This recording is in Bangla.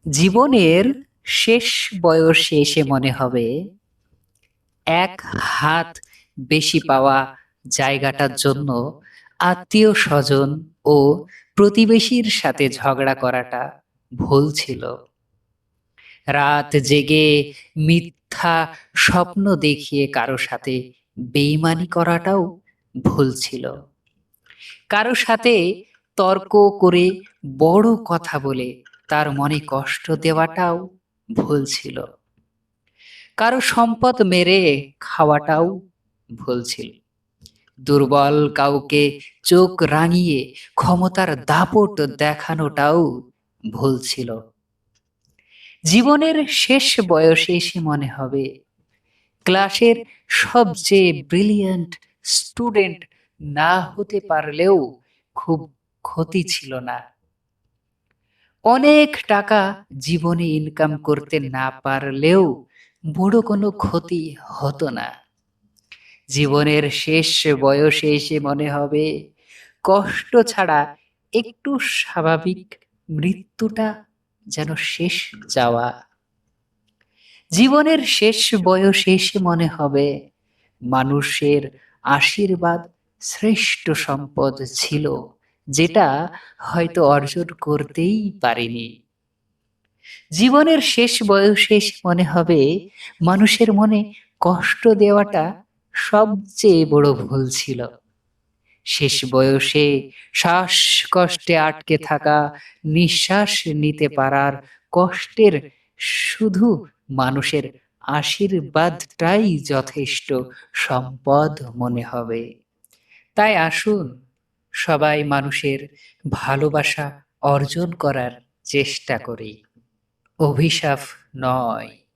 জীবনের শেষ বয়সে এসে মনে হবে এক হাত বেশি পাওয়া জায়গাটার জন্য আত্মীয় স্বজন ও প্রতিবেশীর সাথে ঝগড়া করাটা ভুল ছিল। রাত জেগে মিথ্যা স্বপ্ন দেখিয়ে কারো সাথে বেইমানি করাটাও ভুল ছিল। কারো সাথে তর্ক করে বড় কথা বলে তার মনে কষ্ট দেওয়াটাও ভুল ছিল। কারো সম্পদ মেরে খাওয়াটাও ভুল ছিল। দুর্বল কাউকে চোখ রাঙিয়ে ক্ষমতার দাপট দেখানোটাও ভুল ছিল। জীবনের শেষ বয়সে এসে মনে হবে ক্লাসের সবচেয়ে ব্রিলিয়ান্ট স্টুডেন্ট না হতে পারলেও খুব ক্ষতি ছিল না। অনেক টাকা জীবনে ইনকাম করতে না পারলেও বড় কোনো ক্ষতি হতো না। জীবনের শেষ বয়সে এসে মনে হবে কষ্ট ছাড়া একটু স্বাভাবিক মৃত্যুটা যেন শেষ যাওয়া। জীবনের শেষ বয়সে এসে মনে হবে মানুষের আশীর্বাদ শ্রেষ্ঠ সম্পদ ছিল, যেটা হয়তো অর্জন করতেই পারিনি। জীবনের শেষ বয়সে এসে মনে হবে মানুষের মনে কষ্ট দেওয়াটা সবচেয়ে বড় ভুল ছিল। শেষ বয়সে শ্বাসকষ্টে আটকে থাকা, নিঃশ্বাস নিতে পারার কষ্টের শুধু মানুষের আশীর্বাদটাই যথেষ্ট সম্পদ মনে হবে। তাই আসুন সবাই মানুষের ভালোবাসা অর্জন করার চেষ্টা করি, অভিশাপ নয়।